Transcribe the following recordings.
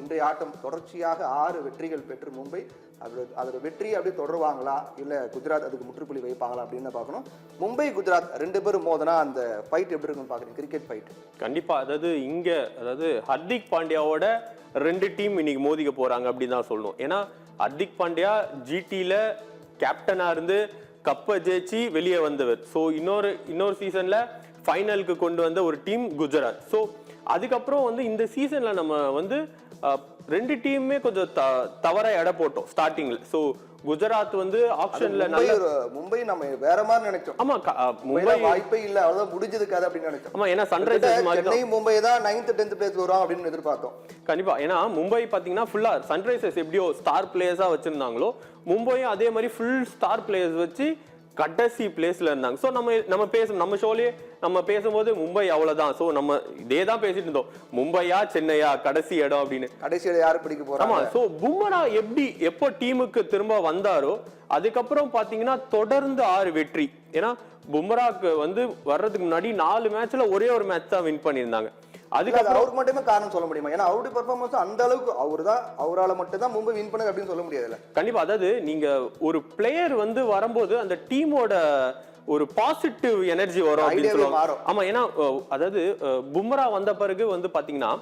இன்றைய ஆட்டம் தொடர்ச்சியாக 6 வெற்றிகள் பெற்று மும்பை அதோட வெற்றி அப்படியே தொடருவாங்களா இல்லை குஜராத் அதுக்கு முற்றுப்புள்ளி வைப்பாங்களா அப்படின்னு பார்க்கணும். மும்பை குஜராத் 2 பேரும் மோதனா அந்த ஃபைட் எப்படி இருக்குன்னு பார்க்குறீங்க? கிரிக்கெட் ஃபைட் கண்டிப்பாக. அதாவது ஹர்திக் பாண்டியாவோட 2 டீம் இன்னைக்கு மோதிக்க போகிறாங்க அப்படின்னு தான் சொல்லணும். ஏன்னா ஹர்திக் பாண்டியா ஜிடியில் கேப்டனாக இருந்து கப்பை ஜெயிச்சு வெளியே வந்தவர். ஸோ இன்னொரு சீசனில் ஃபைனலுக்கு கொண்டு வந்த ஒரு டீம் குஜராத். ஸோ அதுக்கப்புறம் இந்த சீசனில் நம்ம 2 டீமுமே கொஞ்சம் தவறா எடை போட்டோம் ஸ்டார்டிங்ல. ஸோ குஜராத் ஆப்ஷன்ல மும்பை நம்ம வேற மாதிரி நினைச்சோம். ஆமா, மும்பை வாய்ப்பே இல்ல, அவ்வளவுதான் முடிஞ்சது கதை அப்படின்னு நினைச்சோம். ஆமா, ஏன்னா சன்ரைசர்ஸ் மாதிரி சென்னை மும்பை தான் 9th 10th பிளேஸ் வரும் அப்படின்னு எதிர்பார்த்தோம். கண்டிப்பா. ஏன்னா மும்பை பாத்தீங்கன்னா ஃபுல்லா சன்ரைசர்ஸ் எப்படியோ ஸ்டார் பிளேயர்ஸா வச்சிருந்தாங்களோ, மும்பையும் அதே மாதிரி ஃபுல் ஸ்டார் பிளேயர்ஸ் வச்சு கடைசி பிளேஸ்ல இருந்தாங்க. ஸோ நம்ம ஷோலயே நம்ம பேசும்போது மும்பை அவ்வளவுதான். ஸோ நம்ம இதே தான் பேசிட்டு இருந்தோம், மும்பையா சென்னையா கடைசி இடம் அப்படின்னு. கடைசி இடம் யாரு பிடிக்க போறாங்க? ஆமா. ஸோ பும்ரா எப்போ டீமுக்கு திரும்ப வந்தாரோ அதுக்கப்புறம் பாத்தீங்கன்னா தொடர்ந்து 6 வெற்றி. ஏன்னா பும்ராக்கு வர்றதுக்கு முன்னாடி 4 மேட்ச்ல ஒரே ஒரு மேட்ச் தான் வின் பண்ணியிருந்தாங்க. அதுக்கப்புறம் அவருக்கு மட்டுமே காரணம் சொல்ல முடியுமா? ஏன்னா அவருடைய பெர்ஃபார்மன்ஸ் அந்த அளவுக்கு அவரால் மட்டும் தான் மும்பை வின் பண்ணது அப்படின்னு சொல்ல முடியாதுல்ல. கண்டிப்பா. அதாவது நீங்க ஒரு பிளேயர் வரும்போது அந்த டீமோட ஒரு பாசிட்டிவ் எனர்ஜி வரும் அப்படின்னு சொல்லுவாங்க. ஆமா, ஏன்னா அதாவது பும்ரா வந்த பிறகு பாத்தீங்கன்னா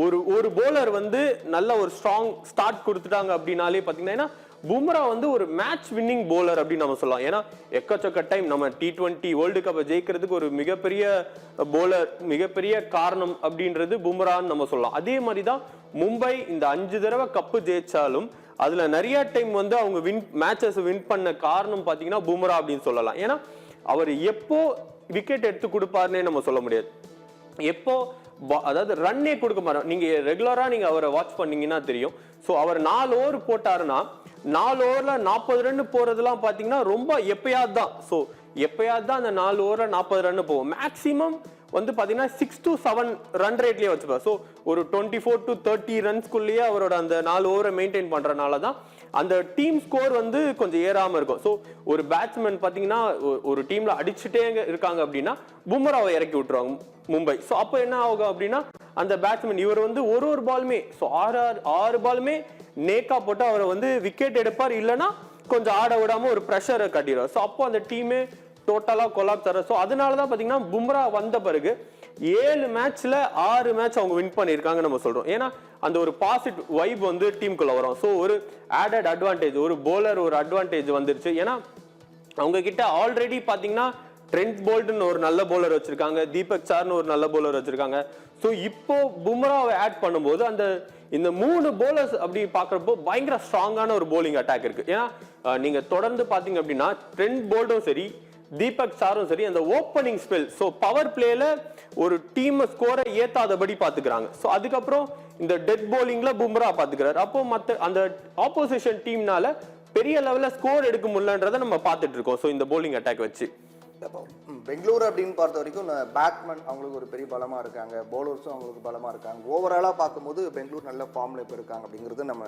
ஒரு போலர் நல்ல ஒரு ஸ்ட்ராங் ஸ்டார்ட் கொடுத்துட்டாங்க அப்படின்னாலே பாத்தீங்கன்னா, ஏன்னா பும்ரா ஒரு மேட்ச் வின்னிங் போலர் அப்படின்னு நம்ம சொல்லலாம். ஏன்னா எக்கச்சக்க டைம் நம்ம T20 வேர்ல்டு கப்பை ஜெயிக்கிறதுக்கு ஒரு மிகப்பெரிய போலர், மிகப்பெரிய காரணம் அப்படின்றது பும்ரான்னு நம்ம சொல்லலாம். அதே மாதிரிதான் மும்பை இந்த 5 தடவை கப்பு ஜெயிச்சாலும் அதுல நிறைய டைம் அவங்க மேட்சஸ் வின் பண்ண காரணம் பாத்தீங்கன்னா பும்ரா அப்படின்னு சொல்லலாம். ஏன்னா அவர் எப்போ விக்கெட் எடுத்து கொடுப்பாருன்னே நம்ம சொல்ல முடியாது. எப்போ அதாவது ரன்னே கொடுக்க மாட்டோம். நீங்க ரெகுலரா நீங்க அவரை வாட்ச் பண்ணீங்கன்னா தெரியும். ஸோ அவர் 4 ஓவர் போட்டாருன்னா 4 ஓவர்ல 40 ரன் போறதுலாம் பாத்தீங்கன்னா ரொம்ப எப்பயாவது தான். ஸோ எப்பயாவது தான் அந்த 4 ஓவர்ல 40 ரன் போகும். மேக்சிமம் பாத்தீங்கன்னா 6 to 7 ரன் ரேட்லயே வச்சுப்பார். ஸோ ஒரு 24 to 30 ரன்ஸ்குள்ளேயே அவரோட அந்த 4 ஓவரை மெயின்டைன் பண்றதுனால தான் அந்த டீம் ஸ்கோர் கொஞ்சம் ஏறாம இருக்கும். ஸோ ஒரு பேட்ஸ்மேன் பாத்தீங்கன்னா ஒரு டீம்ல அடிச்சுட்டே இருக்காங்க அப்படின்னா பும்ராவை இறக்கி விட்டுருவாங்க மும்பை. ஸோ அப்போ என்ன ஆகும் அப்படின்னா அந்த பேட்ஸ்மேன் இவர் ஒரு பாலுமே, ஸோ 6 பாலுமே நேக்கா போட்டு அவரை விக்கெட் எடுப்பார், இல்லைன்னா கொஞ்சம் ஆட விடாம ஒரு ப்ரெஷரை கட்டிடுவார். ஸோ அப்போ அந்த டீமே டோட்டலா கொலாப்ஸ் ஆகும். ஸோ அதனாலதான் பாத்தீங்கன்னா பும்ரா வந்த பிறகு 7 மேட்ச்ல 6 மேட்ச் அவங்க வின் பண்ணிருக்காங்க நம்ம சொல்றோம். ஏன்னா அந்த ஒரு பாசிட்டிவ் வைப் டீமுக்குள்ள வரும். ஸோ ஒரு ஆடட் அட்வான்டேஜ், ஒரு போலர் ஒரு அட்வான்டேஜ் வந்துருச்சு. ஏன்னா அவங்க கிட்ட ஆல்ரெடி பாத்தீங்கன்னா ட்ரெண்ட் போல்ட்னு ஒரு நல்ல போலர் வச்சிருக்காங்க, தீபக் சார்னு ஒரு நல்ல போலர் வச்சிருக்காங்க. ஸோ இப்போ பும்ராவை ஆட் பண்ணும்போது இந்த 3 போலர்ஸ் அப்படி பாக்குறப்போ பயங்கர ஸ்ட்ராங்கான ஒரு போலிங் அட்டாக் இருக்கு. ஏன்னா நீங்க தொடர்ந்து பாத்தீங்க அப்படின்னா ட்ரெண்ட் போல்டும் சரி தீபக் சாரும் சரி அந்த ஓப்பனிங் ஸ்பெல், ஸோ பவர் பிளேல ஒரு டீம் ஸ்கோரை ஏத்தாதபடி பாத்துக்கிறாங்க. ஸோ அதுக்கப்புறம் இந்த டெட் போலிங்ல பும்ரா பாத்துக்கிறாரு. அப்போ அந்த ஆப்போசிஷன் டீம்னால பெரிய லெவல்ல ஸ்கோர் எடுக்க முடியலன்றதை நம்ம பார்த்துட்டு இருக்கோம். ஸோ இந்த போலிங் அட்டாக் வச்சு பெங்களூர் அப்படின்னு பார்த்த வரைக்கும் பேட்ஸ்மேன் அவங்களுக்கு ஒரு பெரிய பலமா இருக்காங்க, பவுலர்ஸும் அவங்களுக்கு பலமா இருக்காங்க. ஓவராலா பார்க்கும்போது பெங்களூர் நல்ல ஃபார்ம்ல இப்போ இருக்காங்க அப்படிங்கிறது நம்ம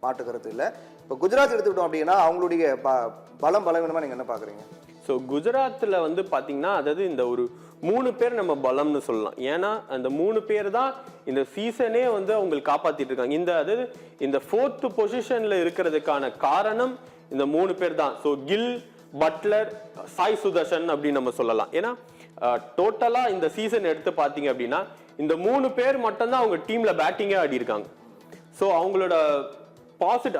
மாட்டுக்கிறது இல்லை. இப்போ குஜராத் எடுத்துக்கிட்டோம் அப்படின்னா அவங்களுடைய பலவீனமா நீங்க என்ன பாக்குறீங்க? ஸோ குஜராத்தில் பார்த்தீங்கன்னா அதாவது இந்த ஒரு 3 பேர் நம்ம பலம்னு சொல்லலாம். ஏன்னா அந்த 3 பேர் தான் இந்த சீசனே அவங்களுக்கு காப்பாத்திட்டு இருக்காங்க. அதாவது இந்த 4th பொசிஷன்ல இருக்கிறதுக்கான காரணம் இந்த 3 பேர் தான். ஸோ கில், பட்லர், சாய் சுதர்ஷன் அப்படின்னு நம்ம சொல்லலாம். ஏன்னா டோட்டலா இந்த சீசன் எடுத்து பார்த்தீங்க அப்படின்னா இந்த 3 பேர் மட்டும்தான் அவங்க டீம்ல பேட்டிங்கே ஆடி இருக்காங்க. ஸோ அவங்களோட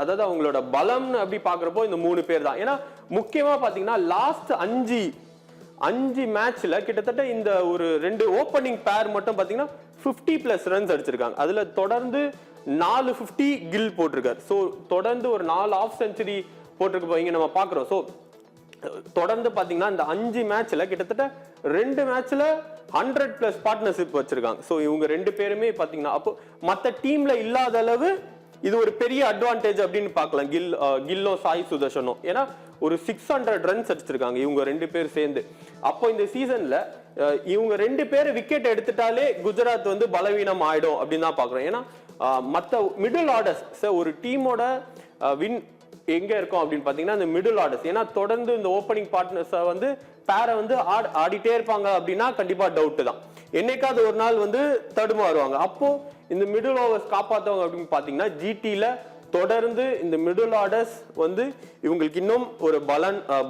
அதாவது அவங்களோட பலம்னு அப்படி பாக்குறப்போ இந்த 3 பேர் தான். ஏன்னா முக்கியமா பாத்தீங்கன்னா லாஸ்ட் 5 மேட்ச்ல கிட்டத்தட்ட இந்த ஒரு 2 ஓப்பனிங் பேர் மட்டும் பாத்தீங்கன்னா 50+ ரன்ஸ் அடிச்சிருக்காங்க. அதுல தொடர்ந்து 450 கில் போட்டிருக்காரு. ஸோ தொடர்ந்து ஒரு 4 ஆஃப் செஞ்சுரி போட்டிருக்க போய் நம்ம பாக்குறோம். ஸோ தொடர்ந்து பாத்தீங்கன்னா இந்த 5 மேட்ச்ல கிட்டத்தட்ட 2 மேட்ச்ல 100+ பார்ட்னர்ஷிப் வச்சிருக்காங்க. ஸோ இவங்க 2 பேருமே பாத்தீங்கன்னா அப்போ மற்ற டீம்ல இல்லாத அளவு இது ஒரு பெரிய அட்வான்டேஜ் அப்படின்னு பார்க்கலாம் கில்லும் சாய் சுதர்ஷனும். ஏன்னா ஒரு 600 ரன்ஸ் அடிச்சிருக்காங்க இவங்க 2 பேர் சேர்ந்து. அப்போ இந்த சீசன்ல இவங்க 2 பேர் விக்கெட் எடுத்துட்டாலே குஜராத் பலவீனம் ஆயிடும் அப்படின்னு தான் பாக்குறோம். ஏன்னா மற்ற மிடில் ஆர்டர்ஸ் ஒரு டீமோட வின் எங்க இருக்கும் அப்படின்னு பாத்தீங்கன்னா இந்த மிடில் ஆர்டர்ஸ். ஏன்னா தொடர்ந்து இந்த ஓப்பனிங் பார்ட்னர்ஸ் பேரை ஆடிட்டே இருப்பாங்க அப்படின்னா கண்டிப்பா டவுட் தான். என்னைக்காவது ஒரு நாள் தடுமாறுவாங்க. அப்போ இந்த மிடில் ஓவர்ஸ் காப்பாத்தவங்க அப்படின்னு பாத்தீங்கன்னா ஜிடில தொடர்ந்து இந்த மிடில் ஆர்டர்ஸ் வந்து இவங்களுக்கு இன்னும் ஒரு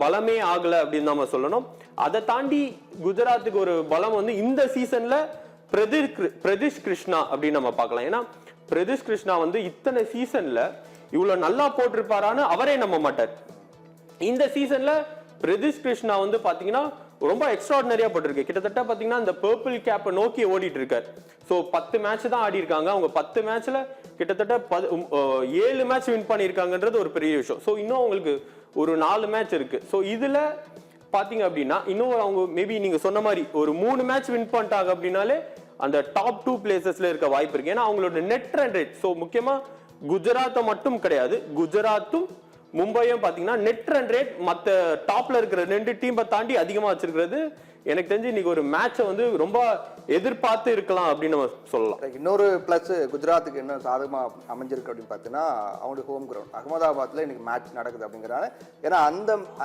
பலமே ஆகல அப்படின்னு நம்ம சொல்லணும். அதை தாண்டி குஜராத்துக்கு ஒரு பலம் வந்து இந்த சீசன்ல பிரதிஷ் கிருஷ்ணா அப்படின்னு நம்ம பார்க்கலாம். ஏன்னா பிரதிஷ் கிருஷ்ணா வந்து இத்தனை சீசன்ல இவ்வளவு நல்லா போட்டிருப்பாரான்னு அவரே நம்ப மாட்டார். இந்த சீசன்ல பிரதிஷ் கிருஷ்ணா வந்து பாத்தீங்கன்னா ரொம்ப எக்ஸ்ட்ராடினரியா போட்டிருக்கு. கிட்டத்தட்ட பாத்தீங்கன்னா இந்த பர்பிள் கேப்பை நோக்கி ஓடிட்டு இருக்காரு. சோ 10 மேட்ச் தான் ஆடி இருக்காங்க. அவங்க 10 மேட்ச்ல கிட்டத்தட்ட 7 மேட்ச் வின் பண்ணிருக்காங்கன்றது ஒரு பெரிய விஷயம். சோ இன்னும் அவங்களுக்கு ஒரு 4 மேட்ச் இருக்கு. சோ இதுல பாத்தீங்க அப்படின்னா இன்னும் அவங்க மேபி நீங்க சொன்ன மாதிரி ஒரு 3 மேட்ச் வின் பண்ணிட்டாங்க அப்படின்னாலே அந்த டாப் 2 பிளேசஸ்ல இருக்க வாய்ப்பு இருக்கு. ஏன்னா அவங்களோட நெட் ரன் ரேட், சோ முக்கியமா குஜராத்தை மட்டும் கிடையாது, குஜராத்தும் மும்பையும் பாத்தீங்கன்னா நெட் ரன் ரேட் மத்த டாப்ல இருக்கிற 2 டீமை தாண்டி அதிகமா வச்சிருக்கிறது. எனக்கு தெரிஞ்சு இன்னைக்கு ஒரு மேட்சை வந்து ரொம்ப எதிர்பார்த்து இருக்கலாம் அப்படின்னு நம்ம சொல்லலாம். இன்னொரு பிளஸ் குஜராத்துக்கு என்ன சாதகமா அமைஞ்சிருக்கு அப்படின்னு பார்த்தீங்கன்னா அவங்களுடைய ஹோம் கிரவுண்ட் அகமதாபாத்ல இன்னைக்கு மேட்ச் நடக்குது அப்படிங்கிறாங்க. ஏன்னா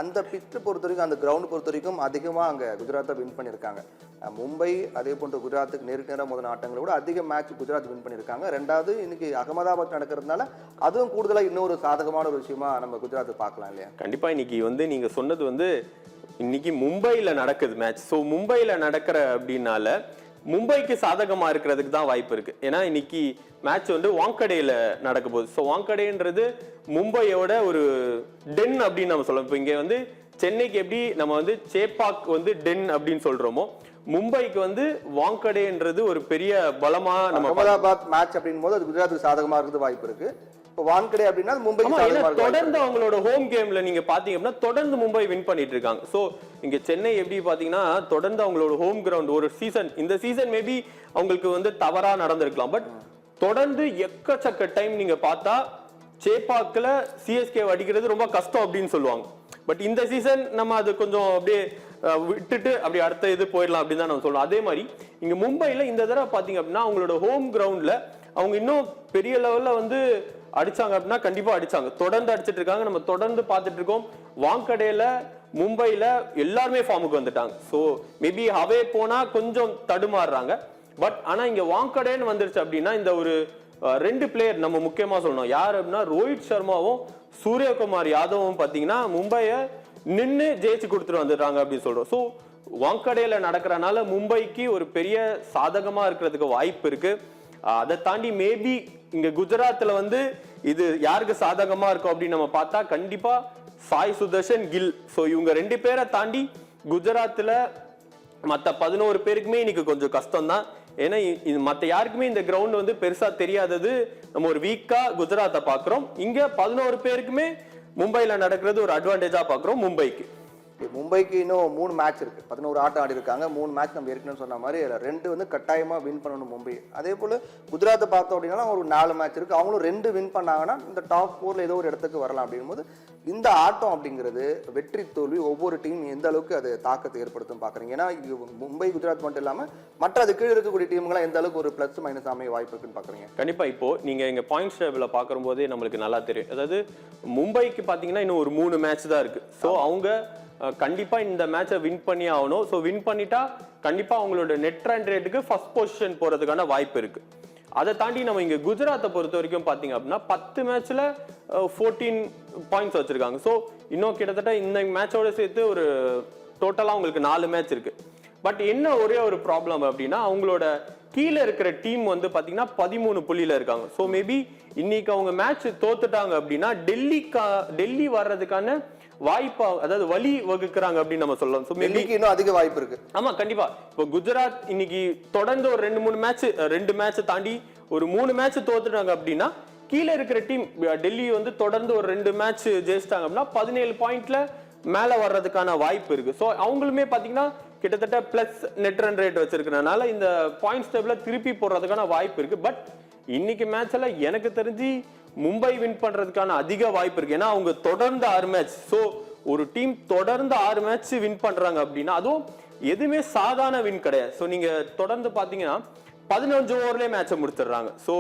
அந்த பிச்சு பொறுத்த வரைக்கும், அந்த கிரவுண்ட் பொறுத்த வரைக்கும் அதிகமா அங்க குஜராத்தை வின் பண்ணியிருக்காங்க. மும்பை அதே போன்ற குஜராத்துக்கு நேருக்கு நேரம் முதல் ஆட்டங்களை விட அதிக மேட்ச் குஜராத் வின் பண்ணியிருக்காங்க. ரெண்டாவது இன்னைக்கு அகமதாபாத் நடக்கிறதுனால அதுவும் கூடுதலா இன்னொரு சாதகமான ஒரு விஷயமா நம்ம குஜராத்தை பார்க்கலாம் இல்லையா? கண்டிப்பா இன்னைக்கு வந்து நீங்க சொன்னது வந்து இன்னைக்கு மும்பைல நடக்குது மேட்ச். ஸோ மும்பைல நடக்கிற அப்படின்னால மும்பைக்கு சாதகமா இருக்கிறதுக்கு தான் வாய்ப்பு இருக்கு. ஏன்னா இன்னைக்கு மேட்ச் வந்து வாங்கடேல நடக்க போகுது. ஸோ வாங்கடேன்றது மும்பையோட ஒரு டென் அப்படின்னு நம்ம சொல்லலாம். இப்போ இங்க வந்து சென்னைக்கு எப்படி நம்ம வந்து சேப்பாக் வந்து டென் அப்படின்னு சொல்றோமோ, மும்பைக்கு வந்து வாங்கடேன்றது ஒரு பெரிய பலமா நம்ம அகமதாபாத் மேட்ச் அப்படின் போது அது குஜராத்துக்கு சாதகமா இருக்கிறது வாய்ப்பு இருக்கு. வான்கடே அப்படின்னா மும்பை தொடர்ந்து அவங்களோட ஹோம் கேம்ல நீங்க பாத்தீங்க அப்படின்னா தொடர்ந்து மும்பை வின் பண்ணிட்டு இருக்காங்க. சோ இங்க சென்னை எப்படி பாத்தீங்கன்னா தொடர்ந்து அவங்களோட ஹோம் கிரவுண்ட் ஒரு சீசன், இந்த சீசன் மேபி அவங்களுக்கு வந்து தவறா நடந்திருக்கலாம். பட் தொடர்ந்து எக்கச்சக்க டைம் நீங்க பார்த்தா சேப்பாக்குல சிஎஸ்கே அடிக்கிறது ரொம்ப கஷ்டம் அப்படின்னு சொல்லுவாங்க. பட் இந்த சீசன் நம்ம அது கொஞ்சம் அப்படியே விட்டுட்டு அப்படி அடுத்த இது போயிடலாம் அப்படின்னு தான் நம்ம சொல்றோம். அதே மாதிரி இங்க மும்பைல இந்த தடவை பாத்தீங்க அப்படின்னா அவங்களோட ஹோம் கிரவுண்ட்ல அவங்க இன்னும் பெரிய லெவல்ல வந்து அடிச்சாங்க அப்படின்னா கண்டிப்பா அடிச்சாங்க. தொடர்ந்து அடிச்சிட்டு இருக்காங்க. நம்ம தொடர்ந்து பார்த்துட்டு இருக்கோம். வாங்கடேல மும்பைல எல்லாருமே ஃபார்முக்கு வந்துட்டாங்க. ஸோ மேபி அவே போனா கொஞ்சம் தடுமாறுறாங்க. பட் ஆனா இங்க வாங்கடேன்னு வந்துருச்சு அப்படின்னா இந்த ஒரு 2 பிளேயர் நம்ம முக்கியமா சொல்லணும். யார் அப்படின்னா ரோஹித் சர்மாவும் சூரியகுமார் யாதவும் பாத்தீங்கன்னா மும்பையை நின்று ஜெயிச்சு கொடுத்துட்டு வந்துடுறாங்க அப்படின்னு சொல்றோம். ஸோ வாங்கடேல நடக்கிறனால மும்பைக்கு ஒரு பெரிய சாதகமா இருக்கிறதுக்கு வாய்ப்பு இருக்கு. அதை தாண்டி மேபி இங்க குஜராத்ல வந்து இது யாருக்கு சாதகமா இருக்கும் அப்படின்னு நம்ம பார்த்தா கண்டிப்பா சாய் சுதர்ஷன் கில். சோ இவங்க 2 பேரை தாண்டி குஜராத்ல மத்த 11 பேருக்குமே இன்னைக்கு கொஞ்சம் கஷ்டம் தான். ஏன்னா மத்த யாருக்குமே இந்த கிரவுண்ட் வந்து பெருசா தெரியாதது. நம்ம ஒரு வீக்கா குஜராத்தை பாக்குறோம். இங்க 11 பேருக்குமே மும்பைல நடக்கிறது ஒரு அட்வான்டேஜா பாக்குறோம் மும்பைக்கு. மும்பைக்கு இன்னும் 3 மேட்ச் இருக்கு. 11 ஆட்டம் ஆடி இருக்காங்க. 3 மேட்ச் நம்ம ஏற்கனவே சொன்ன மாதிரி 2 வந்து கட்டாயமா வின் பண்ணணும் மும்பை. அதே போல குஜராத்தை பார்த்தோம் அப்படின்னா ஒரு 4 மேட்ச் இருக்கு. அவங்களும் 2 வின் பண்ணாங்கன்னா இந்த டாப் 4ல ஏதோ ஒரு இடத்துக்கு வரலாம். அப்படிங்கும் போது இந்த ஆட்டம் அப்படிங்கிறது வெற்றி தோல்வி ஒவ்வொரு டீம் எந்த அளவுக்கு அது தாக்கத்தை ஏற்படுத்தும் பாக்குறீங்க. ஏன்னா மும்பை குஜராத் மட்டும் இல்லாம மற்ற அது கீழே இருக்கக்கூடிய டீம்களாம் எந்த அளவுக்கு ஒரு பிளஸ் மைனஸ் அமைய வாய்ப்பு இருக்குன்னு பாக்குறீங்க. கண்டிப்பா இப்போ நீங்க எங்க பாயிண்ட்ஸ் டேபிள்ல பாக்குற போதே நம்மளுக்கு நல்லா தெரியும். அதாவது மும்பைக்கு பாத்தீங்கன்னா இன்னும் ஒரு 3 மேட்ச் தான் இருக்கு. ஸோ அவங்க கண்டிப்பா இந்த மேட்சை வின் பண்ணி ஆகணும். ஸோ வின் பண்ணிட்டா கண்டிப்பா அவங்களோட நெட் ரன் ரேட்டுக்கு ஃபர்ஸ்ட் பொசிஷன் போறதுக்கான வாய்ப்பு இருக்கு. அதை தாண்டி நம்ம இங்க குஜராத்தை பொறுத்த வரைக்கும் பாத்தீங்க அப்படின்னா 10 மேட்ச்ல 14 பாயிண்ட்ஸ் வச்சிருக்காங்க. ஸோ இன்னும் கிட்டத்தட்ட இந்த மேட்சோட சேர்த்து ஒரு டோட்டலா உங்களுக்கு 4 மேட்ச் இருக்கு. பட் என்ன ஒரே ஒரு ப்ராப்ளம் அப்படின்னா அவங்களோட கீழே இருக்கிற டீம் வந்து பாத்தீங்கன்னா 13 புள்ளியில இருக்காங்க. ஸோ மேபி இன்னைக்கு அவங்க மேட்ச் தோத்துட்டாங்க அப்படின்னா டெல்லி வர்றதுக்கான வாய்ப்பா, அதாவது வழி வகுக்கிறாங்க அப்படின்னு நம்ம சொல்லலாம். சோ மேபிக்கு இன்னும் அதிக வாய்ப்பு இருக்கு. ஆமா கண்டிப்பா. இப்போ குஜராத் இன்னைக்கு தொடர்ந்து ஒரு 2-3 மேட்ச் 2 மேட்ச் தாண்டி ஒரு 3 மேட்ச் தோத்துட்டாங்க அப்படின்னா கீழே இருக்கிற டீம் டெல்லி வந்து தொடர்ந்து ஒரு 2 மேட்ச் ஜெயிச்சிட்டாங்க அப்படின்னா 17 பாயிண்ட்ல மேல வர்றதுக்கான வாய்ப்பு இருக்கு. சோ அவங்களுமே பாத்தீங்கன்னா கிட்டத்தட்ட பிளஸ் நெட் ரன் ரேட் வச்சிருக்கிறதுனால இந்த பாயிண்ட்ஸ் டேபிள்ல திருப்பி போடுறதுக்கான வாய்ப்பு இருக்கு. பட் இன்னைக்கு மேட்ச்ல எனக்கு தெரிஞ்சு மும்பை வின் பண்றதுக்கான அதிக வாய்ப்பு இருக்கு. ஏன்னா அவங்க தொடர்ந்து 6 மேட்ச், சோ ஒரு டீம் தொடர்ந்து 6 மேட்ச் வின் பண்றாங்க அப்படின்னா அதுவும் எதுவுமே சாதாரண வின் கிடையாது. சோ நீங்க தொடர்ந்து பாத்தீங்கன்னா 15 ஓவர்லயே மேட்சை முடிச்சிடுறாங்க. சோ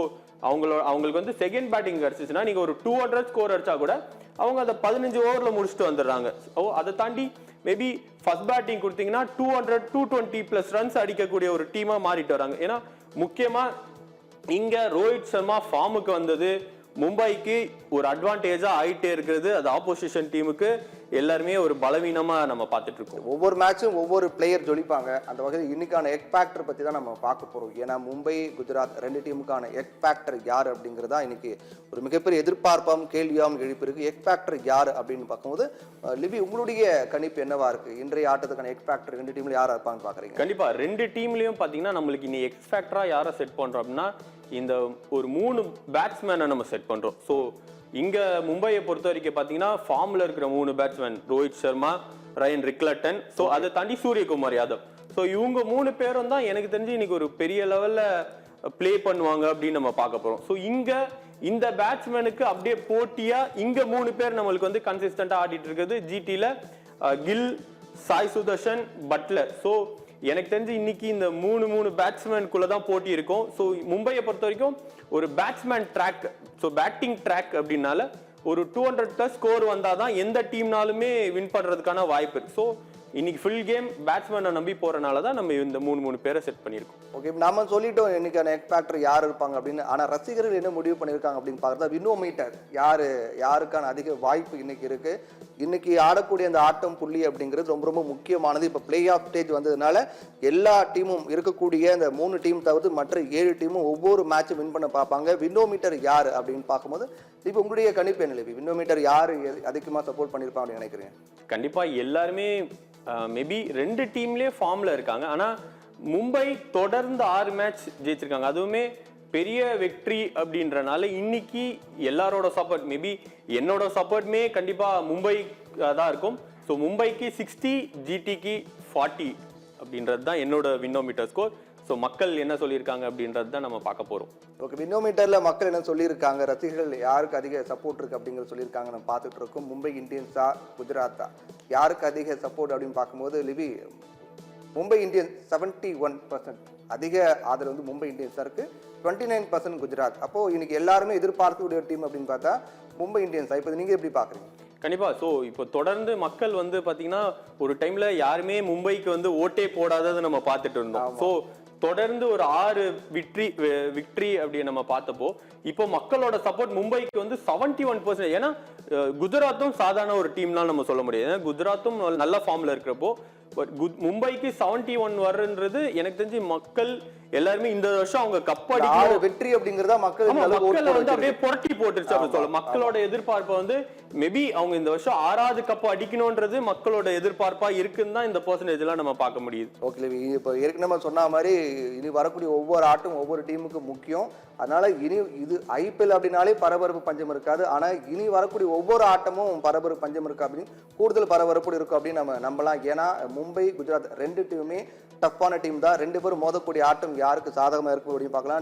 அவங்களுக்கு வந்து செகண்ட் பேட்டிங் கிடைச்சிச்சுன்னா நீங்க ஒரு 200 ஸ்கோர் அடிச்சா கூட அவங்க அதை 15 ஓவர்ல முடிச்சுட்டு வந்துடுறாங்க. அதை தாண்டி மேபி ஃபர்ஸ்ட் பேட்டிங் கொடுத்தீங்கன்னா 200 220 பிளஸ் ரன்ஸ் அடிக்கக்கூடிய ஒரு டீமா மாறிட்டு வராங்க. ஏன்னா முக்கியமா இங்க ரோஹித் சர்மா ஃபார்முக்கு வந்தது மும்பைக்கு ஒரு அட்வான்டேஜா ஆயிட்டே இருக்கிறது. அது ஆப்போசிஷன் டீமுக்கு எல்லாருமே ஒரு பலவீனமா நம்ம பார்த்துட்டு இருக்கோம். ஒவ்வொரு மேட்சும் ஒவ்வொரு பிளேயர் ஜொலிப்பாங்க. அந்த வகையில் இன்னைக்கான எக் ஃபேக்டர் பத்தி தான் நம்ம பார்க்க போறோம். ஏன்னா மும்பை குஜராத் ரெண்டு டீமுக்கான எக் ஃபேக்டர் யார் அப்படிங்கிறதா இன்னைக்கு ஒரு மிகப்பெரிய எதிர்பார்ப்பாம் கேள்வியாகவும் எழுப்பியிருக்கு. எக் ஃபேக்டர் யார் அப்படின்னு பார்க்கும்போது லிவி, உங்களுடைய கணிப்பு என்னவா இருக்கு? இன்றைய ஆட்டத்துக்கான எக் ஃபேக்டர் ரெண்டு டீம்ல யாரா இருப்பான்னு பாக்குறீங்க? கண்டிப்பா ரெண்டு டீம்லயும் பாத்தீங்கன்னா நம்மளுக்கு இனி எக்ஸ் ஃபேக்டரா யாரை செட் பண்றோம் அப்படின்னா இந்த ஒரு 3 பேட்ஸ்மேனை நம்ம செட் பண்றோம். ஸோ இங்க மும்பையை பொறுத்த வரைக்கும் பாத்தீங்கன்னா ஃபார்ம்ல இருக்கிற 3 batsman Rohit Sharma, Ryan Rickelton, so அதை தாண்டி சூரியகுமார் யாதவ். ஸோ இவங்க 3 பேரும் தான் எனக்கு தெரிஞ்சு இன்னைக்கு ஒரு பெரிய லெவல்ல பிளே பண்ணுவாங்க அப்படின்னு நம்ம பார்க்க போறோம். ஸோ இங்க இந்த பேட்ஸ்மேனுக்கு அப்படியே போட்டியா இங்க 3 பேர் நம்மளுக்கு வந்து கன்சிஸ்டன்டா ஆடிட்டு இருக்குது. ஜிடில கில், சாய் சுதர்ஷன், பட்லர். ஸோ எனக்கு தெரிஞ்சு இன்னைக்கு இந்த 3 பேட்ஸ்மேனுக்குள்ள தான் போட்டி இருக்கும். ஸோ மும்பையை பொறுத்த வரைக்கும் ஒரு batsman track, so batting track அப்படின்னால ஒரு 200+ ஸ்கோர் வந்தாதான் எந்த டீம்னாலுமே வின் பண்றதுக்கான வாய்ப்பு இருக்கு. ஸோ இன்னைக்கு ஃபுல் கேம் பேட்ஸ்மேனை நம்பி போறனால தான் நம்ம இந்த 3 பேரை செட் பண்ணியிருக்கோம். ஓகே, நாம சொல்லிட்டோம் இன்னைக்கான எக் ஃபேக்டர் யார் இருப்பாங்க அப்படின்னு. ஆனா ரசிகர்கள் என்ன முடிவு பண்ணியிருக்காங்க அப்படின்னு பார்த்தா வினோமீட்டர் யாருக்கான அதிக வாய்ப்பு இன்னைக்கு இருக்கு. இன்னைக்கு ஆடக்கூடிய அந்த ஆட்டம் புள்ளி அப்படிங்கிறது ரொம்ப ரொம்ப முக்கியமானது. இப்போ பிளே ஆஃப் ஸ்டேஜ் வந்ததுனால எல்லா டீமும் இருக்கக்கூடிய அந்த 3 டீம் தவிர்த்து மற்ற 7 டீமும் ஒவ்வொரு மேட்சும் வின் பண்ண பார்ப்பாங்க. வினோமீட்டர் யார் அப்படின்னு பார்க்கும்போது இப்போ உங்களுடைய கணிப்பு என்ன? வினோமீட்டர் யார் அதிகமாக சப்போர்ட் பண்ணியிருப்பாங்க அப்படின்னு நினைக்கிறீங்க? கண்டிப்பா எல்லாருமே மேபி 2 டீம்லயே ஃபார்ம்ல இருக்காங்க. ஆனா மும்பை தொடர்ந்து 6 மேட்ச் ஜெயிச்சிருக்காங்க. அதுவுமே பெரிய வெற்றி அப்படின்றனால இன்னைக்கு எல்லாரோட சப்போர்ட், மேபி என்னோட சப்போர்ட்மே கண்டிப்பா மும்பை தான் இருக்கும். ஸோ மும்பைக்கு 60, ஜிடிக்கு 40 அப்படின்றது தான் என்னோட வின்னோமீட்டர் ஸ்கோர். ஸோ மக்கள் என்ன சொல்லியிருக்காங்க அப்படின்றது தான் நம்ம பார்க்க போறோம். ஓகே, வின்னோமீட்டர்ல மக்கள் என்ன சொல்லியிருக்காங்க, ரசிகர்கள் யாருக்கு அதிக சப்போர்ட் இருக்கு அப்படிங்கிறது சொல்லியிருக்காங்க நம்ம பார்த்துட்டு இருக்கோம். மும்பை இந்தியன்ஸா குஜராத்தா யாருக்கு அதிக சப்போர்ட் அப்படின்னு பார்க்கும்போது லிவி, மும்பை இந்தியன்ஸ் 71% அதிக ஆதரவு வந்து மும்பை இந்தியன்ஸா இருக்கு, 29% குஜராத். அப்போ இன்னைக்கு எல்லாருமே எதிர்பார்க்கக்கூடிய டீம் அப்படின்னு பார்த்தா மும்பை இந்தியன்ஸா. இப்போ நீங்க எப்படி பாக்குறீங்க? கண்டிப்பா. ஸோ இப்போ தொடர்ந்து மக்கள் வந்து பாத்தீங்கன்னா ஒரு டைம்ல யாருமே மும்பைக்கு வந்து ஓட்டே போடாதது நம்ம பார்த்துட்டு இருந்தோம். ஸோ தொடர்ந்து ஒரு 6 விக்டரி அப்படி நம்ம பார்த்தப்போ இப்போ மக்களோட சப்போர்ட் மும்பைக்கு வந்து 71%. ஏன்னா குஜராத்தும் சாதாரண ஒரு டீம்லாம் நம்ம சொல்ல முடியாது. ஏன்னா குஜராத்தும் நல்ல ஃபார்ம்ல இருக்கிறப்போ மும்பைக்கு 71 வர்றன்றது எனக்கு தெரிஞ்சு மக்கள் எல்லாருமே இந்த வருஷம் அவங்க கப் அடிக்கணும் வெற்றி அப்படிங்கறத மக்கள் வந்து அப்படியே புரட்டி போட்டுருச்சு அப்படி சொல்ல. மக்களோட எதிர்பார்ப்பு வந்து மேபி அவங்க இந்த வருஷம் 6வது கப் அடிக்கணும்ன்றது மக்களோட எதிர்பார்ப்பா இருக்குன்னு தான் இந்த பெர்சன்டேஜ் எல்லாம் நம்ம பார்க்க முடியுது. ஓகே, இப்போ ஏற்கனவே சொன்ன மாதிரி இனி வரக்கூடிய ஒவ்வொரு ஆட்டும் ஒவ்வொரு டீமுக்கு முக்கியம். அதனால இனி இது ஐபிஎல் அப்படின்னாலே பரபரப்பு பஞ்சம் இருக்காது. ஆனா இனி வரக்கூடிய ஒவ்வொரு ஆட்டமும் பரபரப்பு பஞ்சம் இருக்கு அப்படின்னு, கூடுதல் பரபரப்பு இருக்கும் அப்படின்னு நம்ம நம்பலாம். ஏன்னா மும்பை குஜராத் 2 டீமுமே டஃப்பான டீம் தான். 2 பேரும் மோதக்கூடிய ஆட்டம் யாருக்கு சாதகமா இருக்கும் அப்படின்னு பார்க்கலாம்.